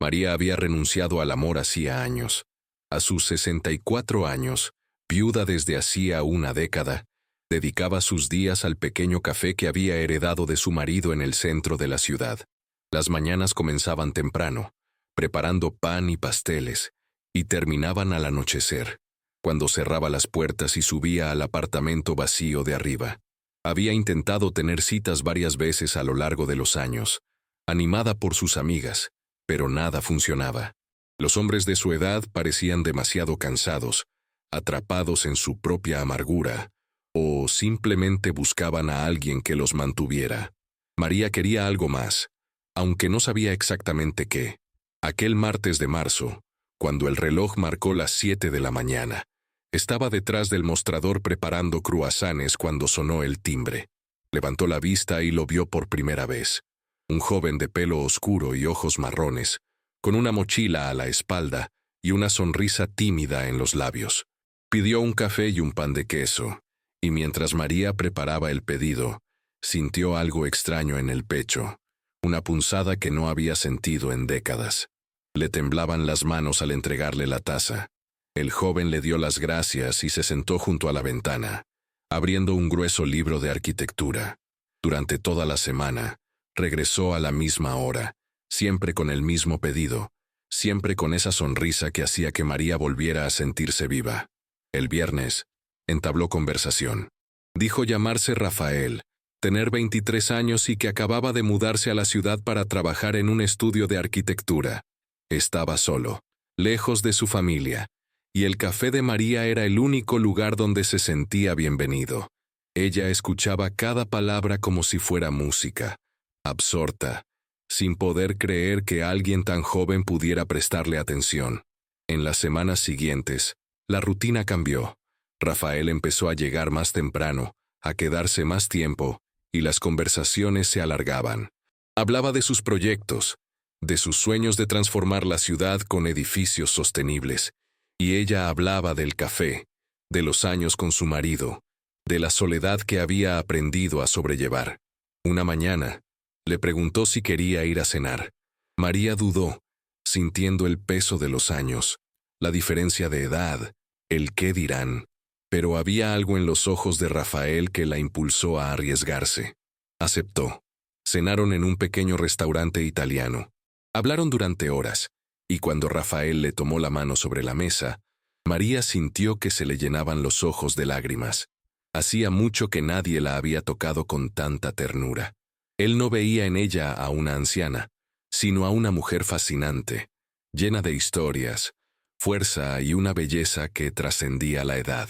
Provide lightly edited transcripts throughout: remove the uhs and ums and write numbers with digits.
María había renunciado al amor hacía años. A sus 64 años, viuda desde hacía una década, dedicaba sus días al pequeño café que había heredado de su marido en el centro de la ciudad. Las mañanas comenzaban temprano, preparando pan y pasteles, y terminaban al anochecer, cuando cerraba las puertas y subía al apartamento vacío de arriba. Había intentado tener citas varias veces a lo largo de los años, animada por sus amigas, pero nada funcionaba. Los hombres de su edad parecían demasiado cansados, atrapados en su propia amargura, o simplemente buscaban a alguien que los mantuviera. María quería algo más, aunque no sabía exactamente qué. Aquel martes de marzo, cuando el reloj marcó las 7 de la mañana, estaba detrás del mostrador preparando cruasanes cuando sonó el timbre. Levantó la vista y lo vio por primera vez. Un joven de pelo oscuro y ojos marrones, con una mochila a la espalda y una sonrisa tímida en los labios. Pidió un café y un pan de queso, y mientras María preparaba el pedido, sintió algo extraño en el pecho, una punzada que no había sentido en décadas. Le temblaban las manos al entregarle la taza. El joven le dio las gracias y se sentó junto a la ventana, abriendo un grueso libro de arquitectura. Durante toda la semana, regresó a la misma hora, siempre con el mismo pedido, siempre con esa sonrisa que hacía que María volviera a sentirse viva. El viernes, entabló conversación. Dijo llamarse Rafael, tener 23 años y que acababa de mudarse a la ciudad para trabajar en un estudio de arquitectura. Estaba solo, lejos de su familia, y el café de María era el único lugar donde se sentía bienvenido. Ella escuchaba cada palabra como si fuera música, absorta, sin poder creer que alguien tan joven pudiera prestarle atención. En las semanas siguientes, la rutina cambió. Rafael empezó a llegar más temprano, a quedarse más tiempo, y las conversaciones se alargaban. Hablaba de sus proyectos, de sus sueños de transformar la ciudad con edificios sostenibles, y ella hablaba del café, de los años con su marido, de la soledad que había aprendido a sobrellevar. Una mañana, le preguntó si quería ir a cenar. María dudó, sintiendo el peso de los años, la diferencia de edad, el qué dirán, pero había algo en los ojos de Rafael que la impulsó a arriesgarse. Aceptó. Cenaron en un pequeño restaurante italiano. Hablaron durante horas, y cuando Rafael le tomó la mano sobre la mesa, María sintió que se le llenaban los ojos de lágrimas. Hacía mucho que nadie la había tocado con tanta ternura. Él no veía en ella a una anciana, sino a una mujer fascinante, llena de historias, fuerza y una belleza que trascendía la edad.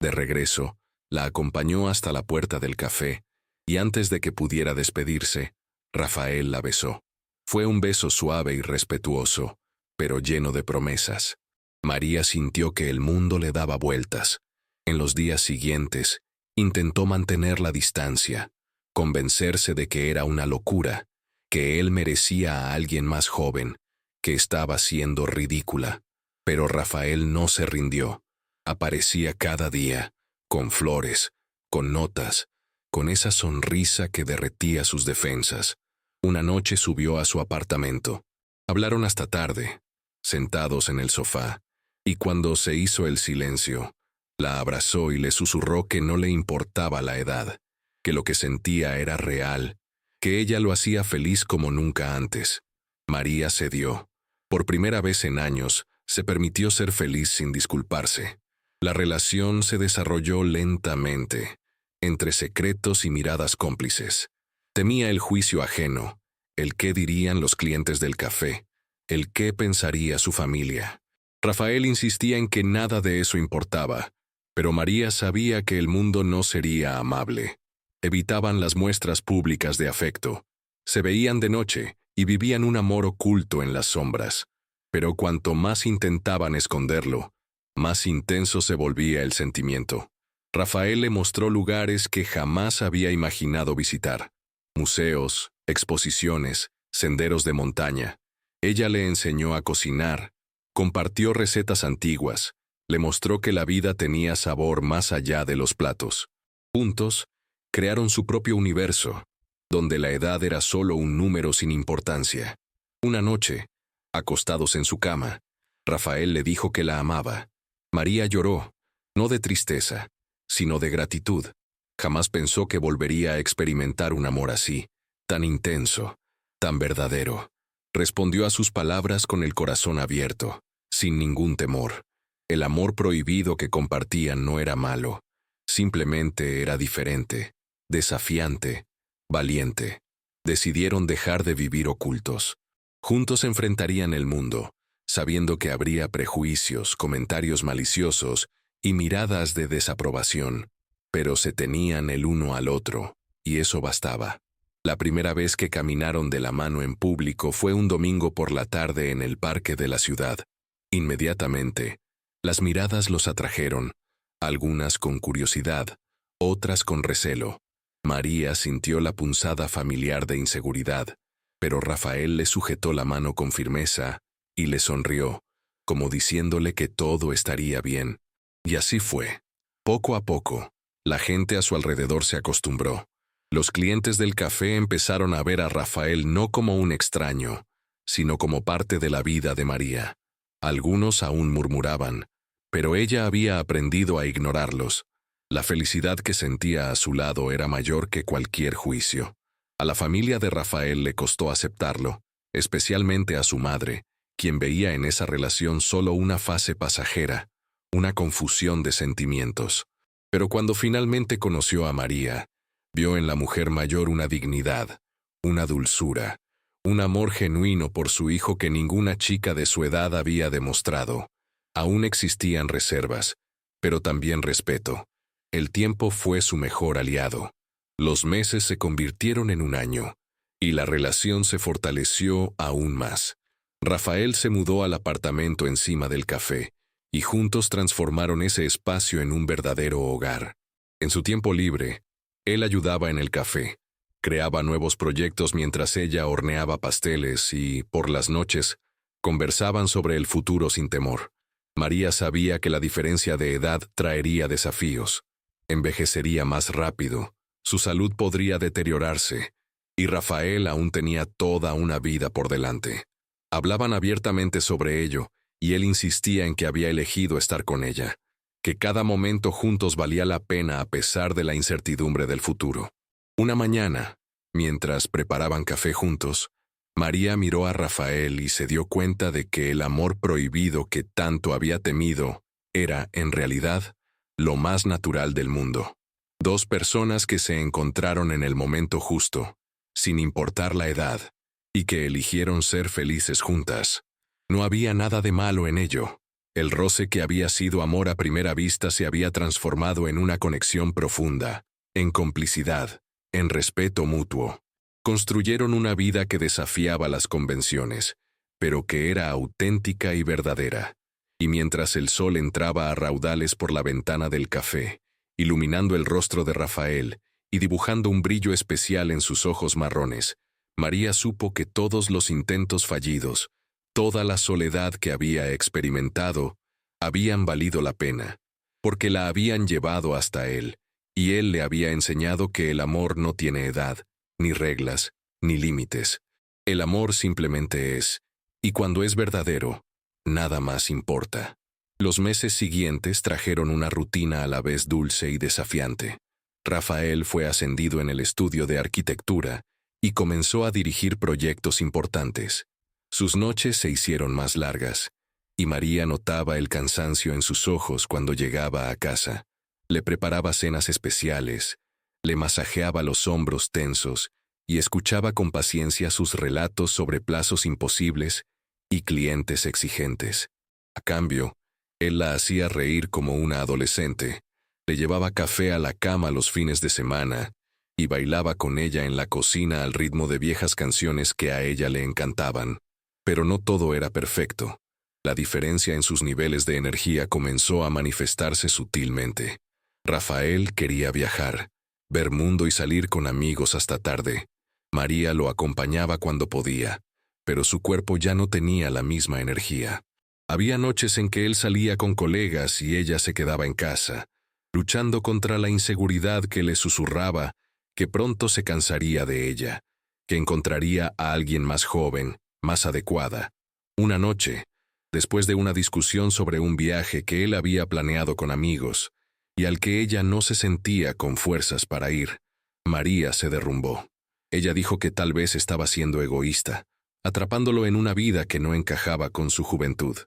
De regreso, la acompañó hasta la puerta del café, y antes de que pudiera despedirse, Rafael la besó. Fue un beso suave y respetuoso, pero lleno de promesas. María sintió que el mundo le daba vueltas. En los días siguientes, intentó mantener la distancia, convencerse de que era una locura, que él merecía a alguien más joven, que estaba siendo ridícula. Pero Rafael no se rindió. Aparecía cada día, con flores, con notas, con esa sonrisa que derretía sus defensas. Una noche subió a su apartamento. Hablaron hasta tarde, sentados en el sofá, y cuando se hizo el silencio, la abrazó y le susurró que no le importaba la edad, que lo que sentía era real, que ella lo hacía feliz como nunca antes. María cedió. Por primera vez en años, se permitió ser feliz sin disculparse. La relación se desarrolló lentamente, entre secretos y miradas cómplices. Temía el juicio ajeno, el qué dirían los clientes del café, el qué pensaría su familia. Rafael insistía en que nada de eso importaba, pero María sabía que el mundo no sería amable. Evitaban las muestras públicas de afecto. Se veían de noche y vivían un amor oculto en las sombras. Pero cuanto más intentaban esconderlo, más intenso se volvía el sentimiento. Rafael le mostró lugares que jamás había imaginado visitar. Museos, exposiciones, senderos de montaña. Ella le enseñó a cocinar, compartió recetas antiguas, le mostró que la vida tenía sabor más allá de los platos. Juntos, crearon su propio universo, donde la edad era solo un número sin importancia. Una noche, Acostados en su cama, Rafael le dijo que la amaba. María lloró, no de tristeza, sino de gratitud. Jamás pensó que volvería a experimentar un amor así, tan intenso, tan verdadero. Respondió a sus palabras con el corazón abierto, sin ningún temor. El amor prohibido que compartían no era malo, simplemente era diferente, desafiante, valiente. Decidieron dejar de vivir ocultos. Juntos enfrentarían el mundo, sabiendo que habría prejuicios, comentarios maliciosos y miradas de desaprobación, pero se tenían el uno al otro, y eso bastaba. La primera vez que caminaron de la mano en público fue un domingo por la tarde en el parque de la ciudad. Inmediatamente, las miradas los atrajeron, algunas con curiosidad, otras con recelo. María sintió la punzada familiar de inseguridad, pero Rafael le sujetó la mano con firmeza y le sonrió, como diciéndole que todo estaría bien. Y así fue. Poco a poco, la gente a su alrededor se acostumbró. Los clientes del café empezaron a ver a Rafael no como un extraño, sino como parte de la vida de María. Algunos aún murmuraban, pero ella había aprendido a ignorarlos. La felicidad que sentía a su lado era mayor que cualquier juicio. A la familia de Rafael le costó aceptarlo, especialmente a su madre, quien veía en esa relación solo una fase pasajera, una confusión de sentimientos. Pero cuando finalmente conoció a María, vio en la mujer mayor una dignidad, una dulzura, un amor genuino por su hijo que ninguna chica de su edad había demostrado. Aún existían reservas, pero también respeto. El tiempo fue su mejor aliado. Los meses se convirtieron en un año, y la relación se fortaleció aún más. Rafael se mudó al apartamento encima del café, y juntos transformaron ese espacio en un verdadero hogar. En su tiempo libre, él ayudaba en el café, creaba nuevos proyectos mientras ella horneaba pasteles y, por las noches, conversaban sobre el futuro sin temor. María sabía que la diferencia de edad traería desafíos. Envejecería más rápido, su salud podría deteriorarse, y Rafael aún tenía toda una vida por delante. Hablaban abiertamente sobre ello, y él insistía en que había elegido estar con ella, que cada momento juntos valía la pena a pesar de la incertidumbre del futuro. Una mañana, mientras preparaban café juntos, María miró a Rafael y se dio cuenta de que el amor prohibido que tanto había temido era, en realidad, lo más natural del mundo. Dos personas que se encontraron en el momento justo, sin importar la edad, y que eligieron ser felices juntas. No había nada de malo en ello. El roce que había sido amor a primera vista se había transformado en una conexión profunda, en complicidad, en respeto mutuo. Construyeron una vida que desafiaba las convenciones, pero que era auténtica y verdadera. Y mientras el sol entraba a raudales por la ventana del café, iluminando el rostro de Rafael y dibujando un brillo especial en sus ojos marrones, María supo que todos los intentos fallidos, toda la soledad que había experimentado, habían valido la pena, porque la habían llevado hasta él, y él le había enseñado que el amor no tiene edad, ni reglas, ni límites. El amor simplemente es, y cuando es verdadero, nada más importa. Los meses siguientes trajeron una rutina a la vez dulce y desafiante. Rafael fue ascendido en el estudio de arquitectura y comenzó a dirigir proyectos importantes. Sus noches se hicieron más largas, y María notaba el cansancio en sus ojos cuando llegaba a casa. Le preparaba cenas especiales, le masajeaba los hombros tensos y escuchaba con paciencia sus relatos sobre plazos imposibles y clientes exigentes. A cambio, él la hacía reír como una adolescente, le llevaba café a la cama los fines de semana y bailaba con ella en la cocina al ritmo de viejas canciones que a ella le encantaban. Pero no todo era perfecto. La diferencia en sus niveles de energía comenzó a manifestarse sutilmente. Rafael quería viajar, ver mundo y salir con amigos hasta tarde. María lo acompañaba cuando podía, pero su cuerpo ya no tenía la misma energía. Había noches en que él salía con colegas y ella se quedaba en casa, luchando contra la inseguridad que le susurraba que pronto se cansaría de ella, que encontraría a alguien más joven, más adecuada. Una noche, después de una discusión sobre un viaje que él había planeado con amigos, y al que ella no se sentía con fuerzas para ir, María se derrumbó. Ella dijo que tal vez estaba siendo egoísta, atrapándolo en una vida que no encajaba con su juventud.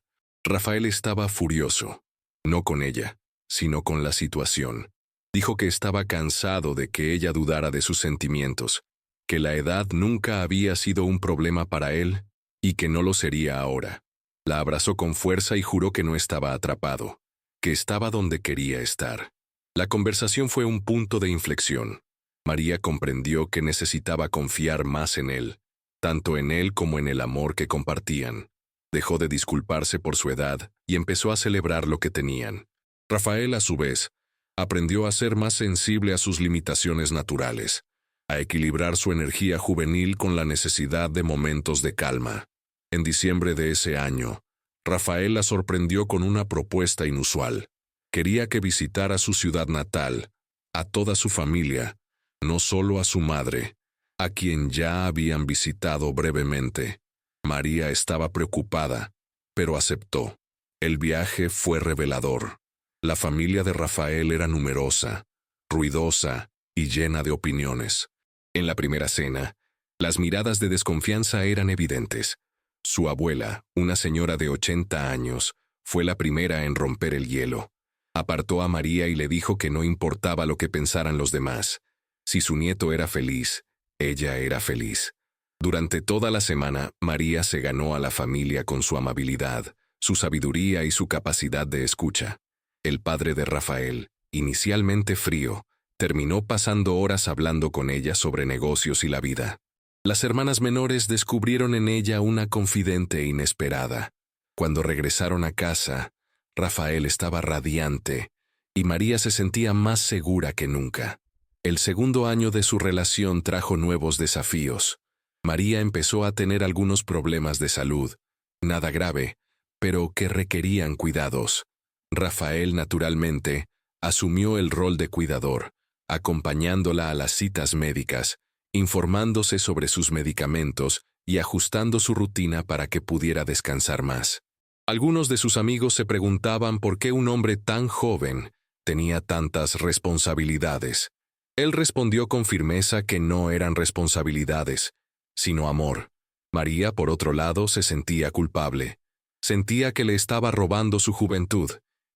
Rafael estaba furioso, no con ella, sino con la situación. Dijo que estaba cansado de que ella dudara de sus sentimientos, que la edad nunca había sido un problema para él y que no lo sería ahora. La abrazó con fuerza y juró que no estaba atrapado, que estaba donde quería estar. La conversación fue un punto de inflexión. María comprendió que necesitaba confiar más en él, tanto en él como en el amor que compartían. Dejó de disculparse por su edad y empezó a celebrar lo que tenían. Rafael, a su vez, aprendió a ser más sensible a sus limitaciones naturales, a equilibrar su energía juvenil con la necesidad de momentos de calma. En diciembre de ese año, Rafael la sorprendió con una propuesta inusual. Quería que visitara su ciudad natal, a toda su familia, no solo a su madre, a quien ya habían visitado brevemente. María estaba preocupada, pero aceptó. El viaje fue revelador. La familia de Rafael era numerosa, ruidosa y llena de opiniones. En la primera cena, las miradas de desconfianza eran evidentes. Su abuela, una señora de 80 años, fue la primera en romper el hielo. Apartó a María y le dijo que no importaba lo que pensaran los demás. Si su nieto era feliz, ella era feliz. Durante toda la semana, María se ganó a la familia con su amabilidad, su sabiduría y su capacidad de escucha. El padre de Rafael, inicialmente frío, terminó pasando horas hablando con ella sobre negocios y la vida. Las hermanas menores descubrieron en ella una confidente inesperada. Cuando regresaron a casa, Rafael estaba radiante y María se sentía más segura que nunca. El segundo año de su relación trajo nuevos desafíos. María empezó a tener algunos problemas de salud, nada grave, pero que requerían cuidados. Rafael, naturalmente, asumió el rol de cuidador, acompañándola a las citas médicas, informándose sobre sus medicamentos y ajustando su rutina para que pudiera descansar más. Algunos de sus amigos se preguntaban por qué un hombre tan joven tenía tantas responsabilidades. Él respondió con firmeza que no eran responsabilidades, sino amor. María, por otro lado, se sentía culpable. Sentía que le estaba robando su juventud,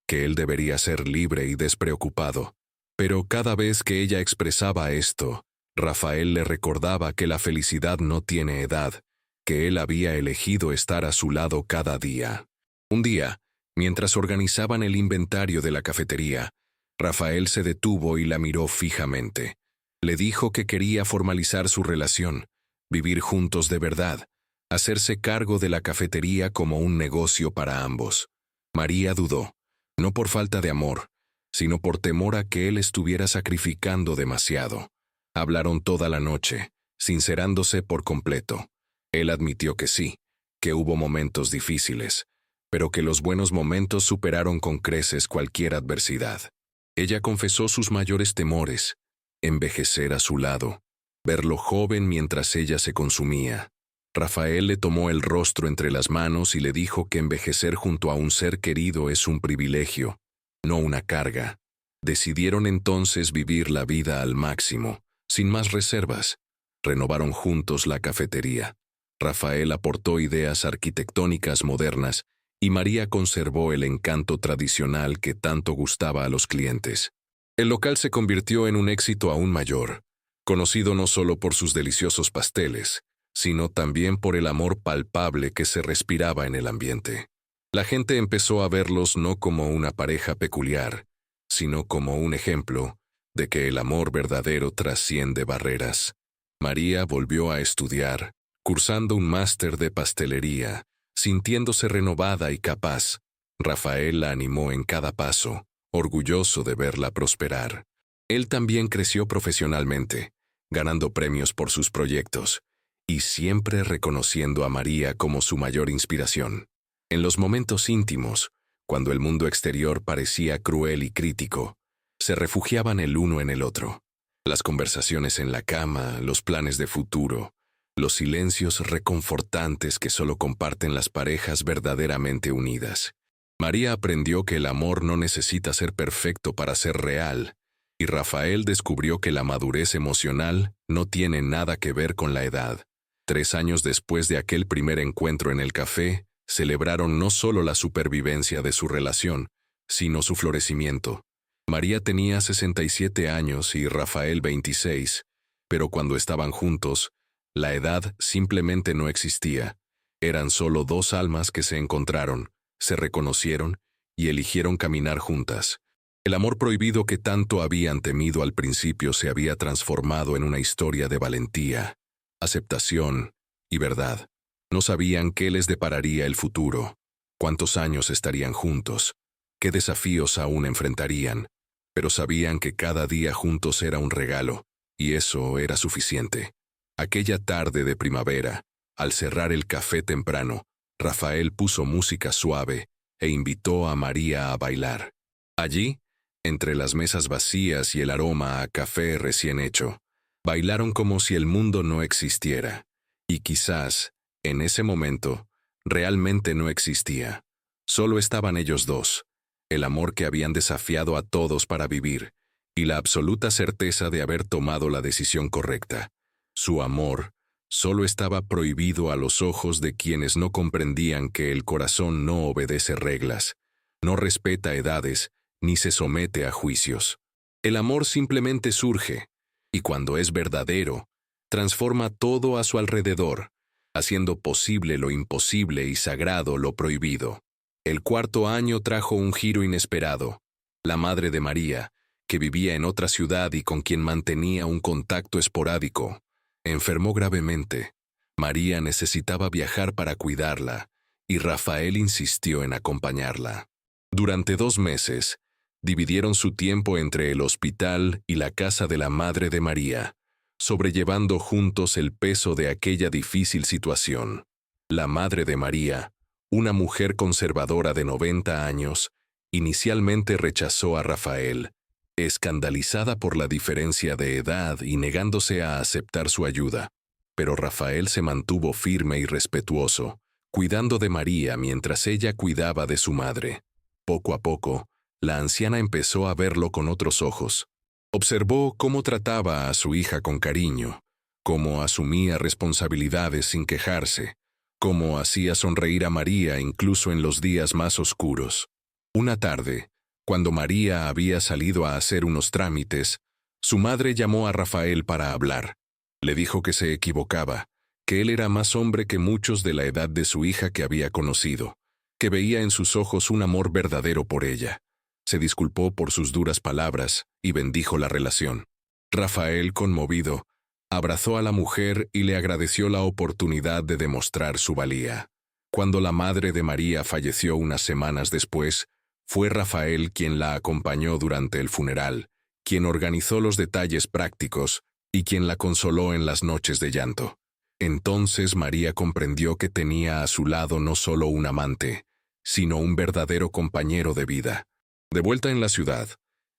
que él debería ser libre y despreocupado. Pero cada vez que ella expresaba esto, Rafael le recordaba que la felicidad no tiene edad, que él había elegido estar a su lado cada día. Un día, mientras organizaban el inventario de la cafetería, Rafael se detuvo y la miró fijamente. Le dijo que quería formalizar su relación, vivir juntos de verdad, hacerse cargo de la cafetería como un negocio para ambos. María dudó, no por falta de amor, sino por temor a que él estuviera sacrificando demasiado. Hablaron toda la noche, sincerándose por completo. Él admitió que sí, que hubo momentos difíciles, pero que los buenos momentos superaron con creces cualquier adversidad. Ella confesó sus mayores temores: envejecer a su lado, verlo joven mientras ella se consumía. Rafael le tomó el rostro entre las manos y le dijo que envejecer junto a un ser querido es un privilegio, no una carga. Decidieron entonces vivir la vida al máximo, sin más reservas. Renovaron juntos la cafetería. Rafael aportó ideas arquitectónicas modernas y María conservó el encanto tradicional que tanto gustaba a los clientes. El local se convirtió en un éxito aún mayor, conocido no solo por sus deliciosos pasteles, sino también por el amor palpable que se respiraba en el ambiente. La gente empezó a verlos no como una pareja peculiar, sino como un ejemplo de que el amor verdadero trasciende barreras. María volvió a estudiar, cursando un máster de pastelería, sintiéndose renovada y capaz. Rafael la animó en cada paso, orgulloso de verla prosperar. Él también creció profesionalmente, ganando premios por sus proyectos, y siempre reconociendo a María como su mayor inspiración. En los momentos íntimos, cuando el mundo exterior parecía cruel y crítico, se refugiaban el uno en el otro. Las conversaciones en la cama, los planes de futuro, los silencios reconfortantes que solo comparten las parejas verdaderamente unidas. María aprendió que el amor no necesita ser perfecto para ser real, y Rafael descubrió que la madurez emocional no tiene nada que ver con la edad. 3 años después de aquel primer encuentro en el café, celebraron no solo la supervivencia de su relación, sino su florecimiento. María tenía 67 años y Rafael 26, pero cuando estaban juntos, la edad simplemente no existía. Eran solo 2 almas que se encontraron, se reconocieron y eligieron caminar juntas. El amor prohibido que tanto habían temido al principio se había transformado en una historia de valentía, aceptación y verdad. No sabían qué les depararía el futuro, cuántos años estarían juntos, qué desafíos aún enfrentarían, pero sabían que cada día juntos era un regalo, y eso era suficiente. Aquella tarde de primavera, al cerrar el café temprano, Rafael puso música suave e invitó a María a bailar. Allí, entre las mesas vacías y el aroma a café recién hecho, bailaron como si el mundo no existiera. Y quizás, en ese momento, realmente no existía. Solo estaban ellos dos, el amor que habían desafiado a todos para vivir, y la absoluta certeza de haber tomado la decisión correcta. Su amor solo estaba prohibido a los ojos de quienes no comprendían que el corazón no obedece reglas, no respeta edades, ni se somete a juicios. El amor simplemente surge, y cuando es verdadero, transforma todo a su alrededor, haciendo posible lo imposible y sagrado lo prohibido. El 4.º año trajo un giro inesperado. La madre de María, que vivía en otra ciudad y con quien mantenía un contacto esporádico, enfermó gravemente. María necesitaba viajar para cuidarla, y Rafael insistió en acompañarla. Durante 2 meses, dividieron su tiempo entre el hospital y la casa de la madre de María, sobrellevando juntos el peso de aquella difícil situación. La madre de María, una mujer conservadora de 90 años, inicialmente rechazó a Rafael, escandalizada por la diferencia de edad y negándose a aceptar su ayuda. Pero Rafael se mantuvo firme y respetuoso, cuidando de María mientras ella cuidaba de su madre. Poco a poco, la anciana empezó a verlo con otros ojos. Observó cómo trataba a su hija con cariño, cómo asumía responsabilidades sin quejarse, cómo hacía sonreír a María incluso en los días más oscuros. Una tarde, cuando María había salido a hacer unos trámites, su madre llamó a Rafael para hablar. Le dijo que se equivocaba, que él era más hombre que muchos de la edad de su hija que había conocido, que veía en sus ojos un amor verdadero por ella. Se disculpó por sus duras palabras y bendijo la relación. Rafael, conmovido, abrazó a la mujer y le agradeció la oportunidad de demostrar su valía. Cuando la madre de María falleció unas semanas después, fue Rafael quien la acompañó durante el funeral, quien organizó los detalles prácticos y quien la consoló en las noches de llanto. Entonces María comprendió que tenía a su lado no solo un amante, sino un verdadero compañero de vida. De vuelta en la ciudad,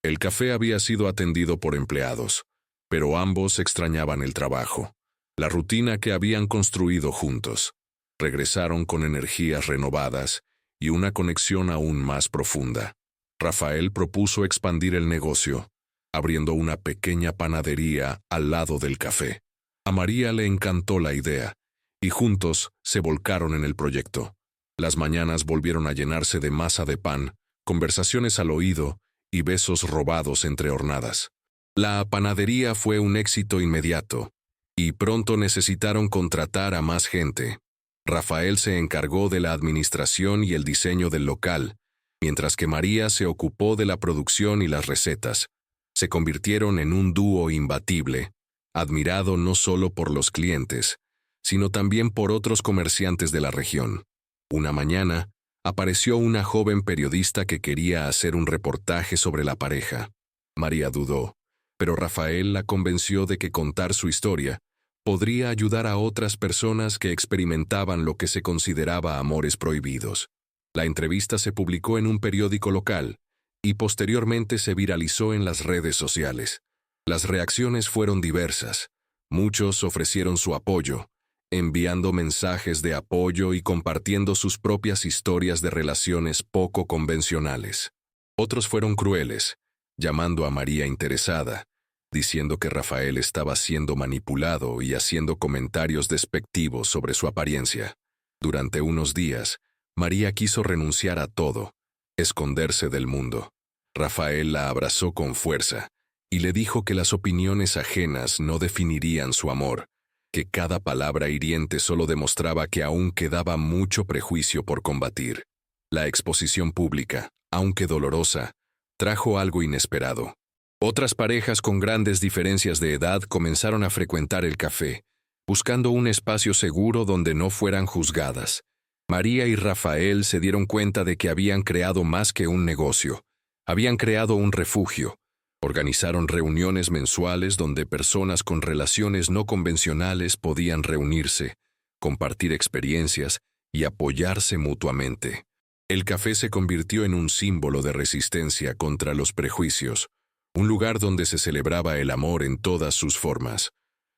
el café había sido atendido por empleados, pero ambos extrañaban el trabajo, la rutina que habían construido juntos. Regresaron con energías renovadas y una conexión aún más profunda. Rafael propuso expandir el negocio, abriendo una pequeña panadería al lado del café. A María le encantó la idea, y juntos se volcaron en el proyecto. Las mañanas volvieron a llenarse de masa de pan, conversaciones al oído y besos robados entre hornadas. La panadería fue un éxito inmediato, y pronto necesitaron contratar a más gente. Rafael se encargó de la administración y el diseño del local, mientras que María se ocupó de la producción y las recetas. Se convirtieron en un dúo imbatible, admirado no solo por los clientes, sino también por otros comerciantes de la región. Una mañana, apareció una joven periodista que quería hacer un reportaje sobre la pareja. María dudó, pero Rafael la convenció de que contar su historia podría ayudar a otras personas que experimentaban lo que se consideraba amores prohibidos. La entrevista se publicó en un periódico local y posteriormente se viralizó en las redes sociales. Las reacciones fueron diversas. Muchos ofrecieron su apoyo, enviando mensajes de apoyo y compartiendo sus propias historias de relaciones poco convencionales. Otros fueron crueles, llamando a María interesada, diciendo que Rafael estaba siendo manipulado y haciendo comentarios despectivos sobre su apariencia. Durante unos días, María quiso renunciar a todo, esconderse del mundo. Rafael la abrazó con fuerza y le dijo que las opiniones ajenas no definirían su amor, que cada palabra hiriente solo demostraba que aún quedaba mucho prejuicio por combatir. La exposición pública, aunque dolorosa, trajo algo inesperado. Otras parejas con grandes diferencias de edad comenzaron a frecuentar el café, buscando un espacio seguro donde no fueran juzgadas. María y Rafael se dieron cuenta de que habían creado más que un negocio. Habían creado un refugio. Organizaron reuniones mensuales donde personas con relaciones no convencionales podían reunirse, compartir experiencias y apoyarse mutuamente. El café se convirtió en un símbolo de resistencia contra los prejuicios, un lugar donde se celebraba el amor en todas sus formas.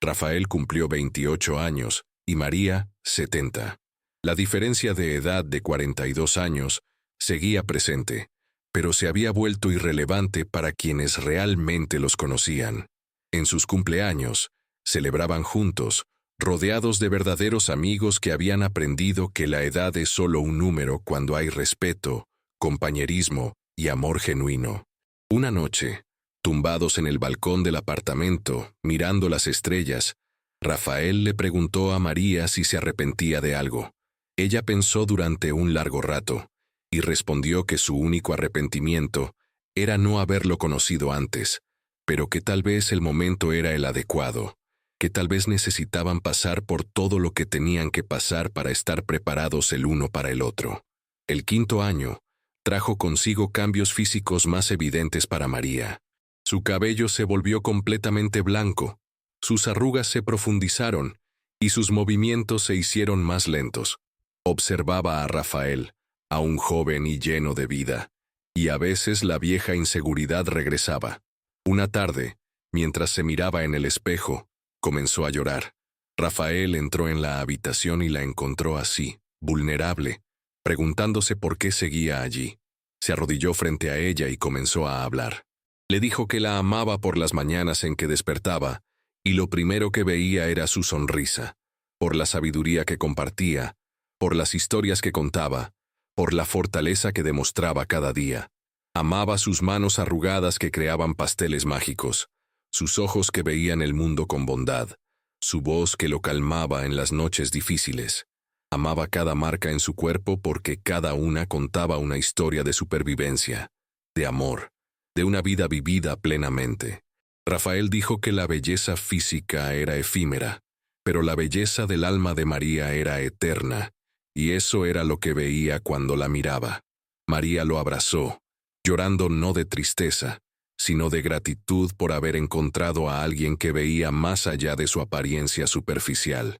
Rafael cumplió 28 años y María 70. La diferencia de edad de 42 años seguía presente, pero se había vuelto irrelevante para quienes realmente los conocían. En sus cumpleaños, celebraban juntos, rodeados de verdaderos amigos que habían aprendido que la edad es solo un número cuando hay respeto, compañerismo y amor genuino. Una noche, tumbados en el balcón del apartamento, mirando las estrellas, Rafael le preguntó a María si se arrepentía de algo. Ella pensó durante un largo rato y respondió que su único arrepentimiento era no haberlo conocido antes, pero que tal vez el momento era el adecuado, que tal vez necesitaban pasar por todo lo que tenían que pasar para estar preparados el uno para el otro. El 5.º año trajo consigo cambios físicos más evidentes para María. Su cabello se volvió completamente blanco, sus arrugas se profundizaron y sus movimientos se hicieron más lentos. Observaba a Rafael, aún joven y lleno de vida, y a veces la vieja inseguridad regresaba. Una tarde, mientras se miraba en el espejo, comenzó a llorar. Rafael entró en la habitación y la encontró así, vulnerable, preguntándose por qué seguía allí. Se arrodilló frente a ella y comenzó a hablar. Le dijo que la amaba por las mañanas en que despertaba, y lo primero que veía era su sonrisa, por la sabiduría que compartía, por las historias que contaba, por la fortaleza que demostraba cada día. Amaba sus manos arrugadas que creaban pasteles mágicos, sus ojos que veían el mundo con bondad, su voz que lo calmaba en las noches difíciles. Amaba cada marca en su cuerpo porque cada una contaba una historia de supervivencia, de amor, de una vida vivida plenamente. Rafael dijo que la belleza física era efímera, pero la belleza del alma de María era eterna, y eso era lo que veía cuando la miraba. María lo abrazó, llorando no de tristeza, sino de gratitud por haber encontrado a alguien que veía más allá de su apariencia superficial.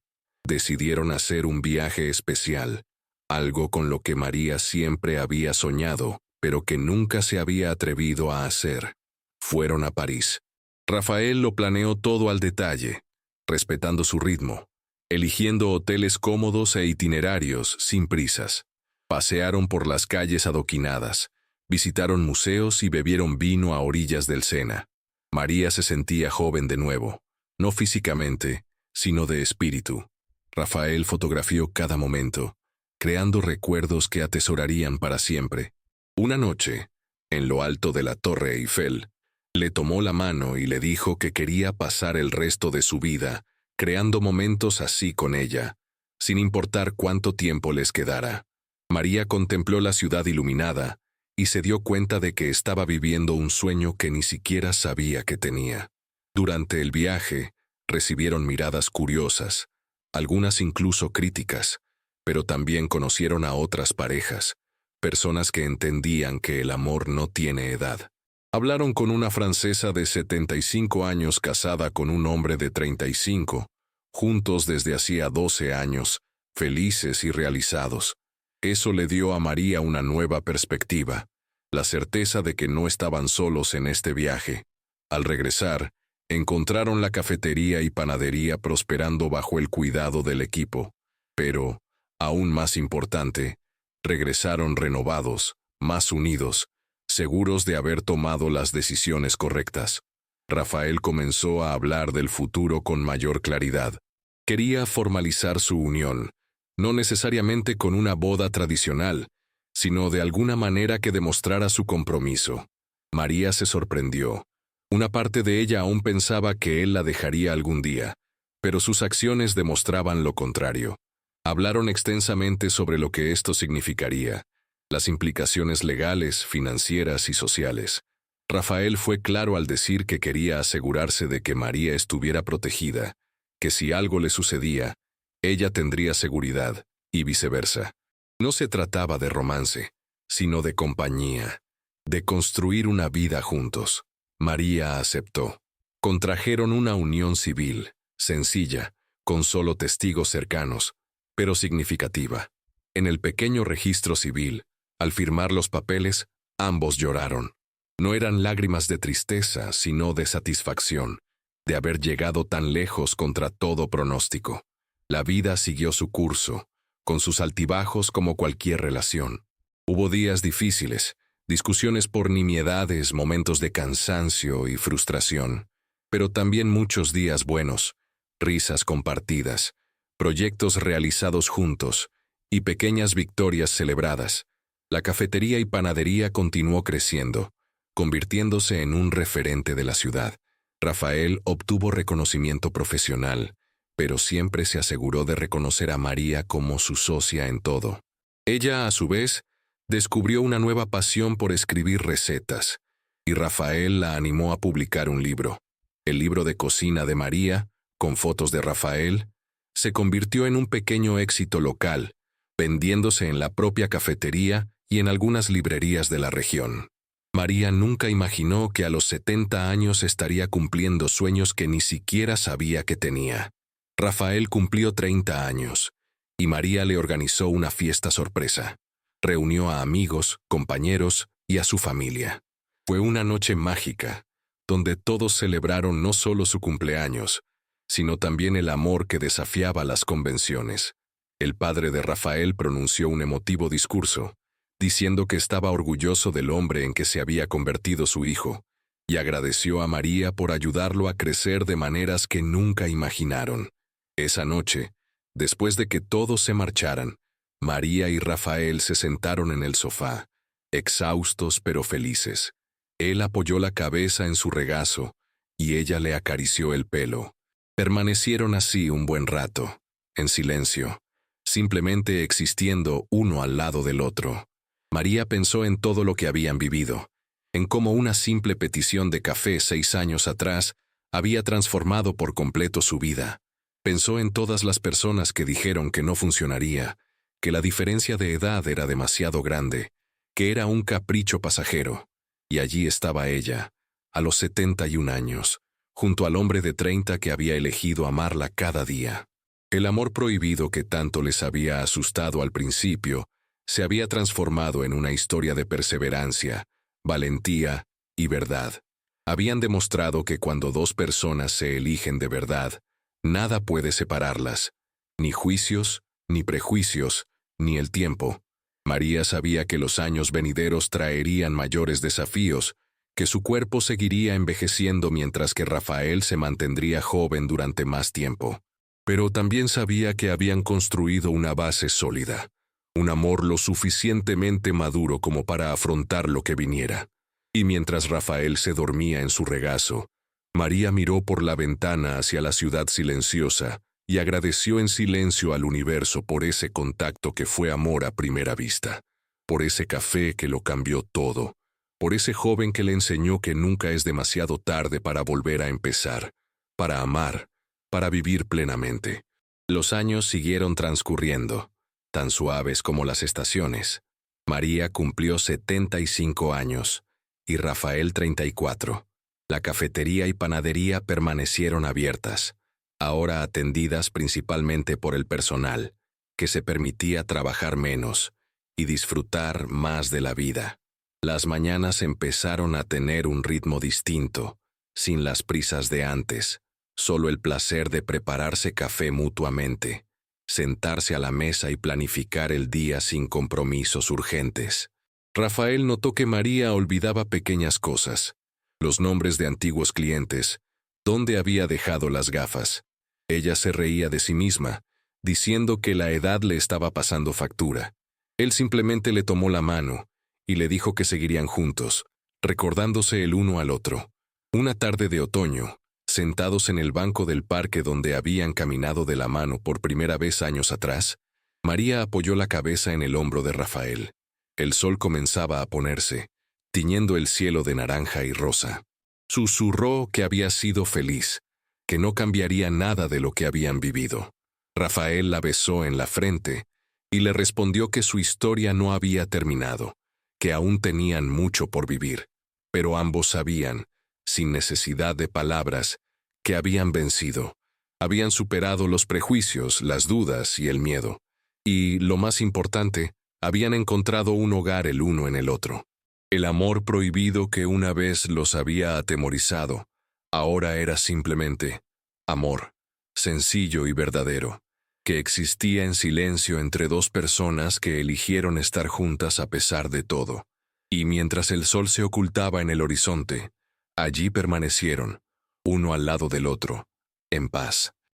Decidieron hacer un viaje especial, algo con lo que María siempre había soñado, pero que nunca se había atrevido a hacer. Fueron a París. Rafael lo planeó todo al detalle, respetando su ritmo, eligiendo hoteles cómodos e itinerarios sin prisas. Pasearon por las calles adoquinadas, visitaron museos y bebieron vino a orillas del Sena. María se sentía joven de nuevo, no físicamente, sino de espíritu. Rafael fotografió cada momento, creando recuerdos que atesorarían para siempre. Una noche, en lo alto de la Torre Eiffel, le tomó la mano y le dijo que quería pasar el resto de su vida creando momentos así con ella, sin importar cuánto tiempo les quedara. María contempló la ciudad iluminada y se dio cuenta de que estaba viviendo un sueño que ni siquiera sabía que tenía. Durante el viaje, recibieron miradas curiosas, algunas incluso críticas, pero también conocieron a otras parejas, personas que entendían que el amor no tiene edad. Hablaron con una francesa de 75 años casada con un hombre de 35, juntos desde hacía 12 años, felices y realizados. Eso le dio a María una nueva perspectiva, la certeza de que no estaban solos en este viaje. Al regresar, Encontraron la cafetería y panadería prosperando bajo el cuidado del equipo, pero, aún más importante, regresaron renovados, más unidos, seguros de haber tomado las decisiones correctas. Rafael comenzó a hablar del futuro con mayor claridad. Quería formalizar su unión, no necesariamente con una boda tradicional, sino de alguna manera que demostrara su compromiso. María se sorprendió. Una parte de ella aún pensaba que él la dejaría algún día, pero sus acciones demostraban lo contrario. Hablaron extensamente sobre lo que esto significaría, las implicaciones legales, financieras y sociales. Rafael fue claro al decir que quería asegurarse de que María estuviera protegida, que si algo le sucedía, ella tendría seguridad, y viceversa. No se trataba de romance, sino de compañía, de construir una vida juntos. María aceptó. Contrajeron una unión civil, sencilla, con solo testigos cercanos, pero significativa. En el pequeño registro civil, al firmar los papeles, ambos lloraron. No eran lágrimas de tristeza, sino de satisfacción, de haber llegado tan lejos contra todo pronóstico. La vida siguió su curso, con sus altibajos como cualquier relación. Hubo días difíciles, discusiones por nimiedades, momentos de cansancio y frustración, pero también muchos días buenos, risas compartidas, proyectos realizados juntos y pequeñas victorias celebradas. La cafetería y panadería continuó creciendo, convirtiéndose en un referente de la ciudad. Rafael obtuvo reconocimiento profesional, pero siempre se aseguró de reconocer a María como su socia en todo. Ella, a su vez, descubrió una nueva pasión por escribir recetas, y Rafael la animó a publicar un libro. El libro de cocina de María, con fotos de Rafael, se convirtió en un pequeño éxito local, vendiéndose en la propia cafetería y en algunas librerías de la región. María nunca imaginó que a los 70 años estaría cumpliendo sueños que ni siquiera sabía que tenía. Rafael cumplió 30 años, y María le organizó una fiesta sorpresa. Reunió a amigos, compañeros y a su familia. Fue una noche mágica, donde todos celebraron no solo su cumpleaños, sino también el amor que desafiaba las convenciones. El padre de Rafael pronunció un emotivo discurso, diciendo que estaba orgulloso del hombre en que se había convertido su hijo, y agradeció a María por ayudarlo a crecer de maneras que nunca imaginaron. Esa noche, después de que todos se marcharan, María y Rafael se sentaron en el sofá, exhaustos pero felices. Él apoyó la cabeza en su regazo, y ella le acarició el pelo. Permanecieron así un buen rato, en silencio, simplemente existiendo uno al lado del otro. María pensó en todo lo que habían vivido, en cómo una simple petición de café 6 años atrás había transformado por completo su vida. Pensó en todas las personas que dijeron que no funcionaría, que la diferencia de edad era demasiado grande, que era un capricho pasajero. Y allí estaba ella, a los 71 años, junto al hombre de 30 que había elegido amarla cada día. El amor prohibido que tanto les había asustado al principio se había transformado en una historia de perseverancia, valentía y verdad. Habían demostrado que cuando dos personas se eligen de verdad, nada puede separarlas, ni juicios, ni prejuicios, ni el tiempo. María sabía que los años venideros traerían mayores desafíos, que su cuerpo seguiría envejeciendo mientras que Rafael se mantendría joven durante más tiempo. Pero también sabía que habían construido una base sólida, un amor lo suficientemente maduro como para afrontar lo que viniera. Y mientras Rafael se dormía en su regazo, María miró por la ventana hacia la ciudad silenciosa y agradeció en silencio al universo por ese contacto que fue amor a primera vista, por ese café que lo cambió todo, por ese joven que le enseñó que nunca es demasiado tarde para volver a empezar, para amar, para vivir plenamente. Los años siguieron transcurriendo, tan suaves como las estaciones. María cumplió 75 años y Rafael 34. La cafetería y panadería permanecieron abiertas, ahora atendidas principalmente por el personal, que se permitía trabajar menos y disfrutar más de la vida. Las mañanas empezaron a tener un ritmo distinto, sin las prisas de antes, solo el placer de prepararse café mutuamente, sentarse a la mesa y planificar el día sin compromisos urgentes. Rafael notó que María olvidaba pequeñas cosas, los nombres de antiguos clientes, dónde había dejado las gafas. Ella se reía de sí misma, diciendo que la edad le estaba pasando factura. Él simplemente le tomó la mano y le dijo que seguirían juntos, recordándose el uno al otro. Una tarde de otoño, sentados en el banco del parque donde habían caminado de la mano por primera vez años atrás, María apoyó la cabeza en el hombro de Rafael. El sol comenzaba a ponerse, tiñendo el cielo de naranja y rosa. Susurró que había sido feliz, que no cambiaría nada de lo que habían vivido. Rafael la besó en la frente y le respondió que su historia no había terminado, que aún tenían mucho por vivir, pero ambos sabían, sin necesidad de palabras, que habían vencido, habían superado los prejuicios, las dudas y el miedo, y, lo más importante, habían encontrado un hogar el uno en el otro. El amor prohibido que una vez los había atemorizado, ahora era simplemente amor, sencillo y verdadero, que existía en silencio entre dos personas que eligieron estar juntas a pesar de todo. Y mientras el sol se ocultaba en el horizonte, allí permanecieron, uno al lado del otro, en paz.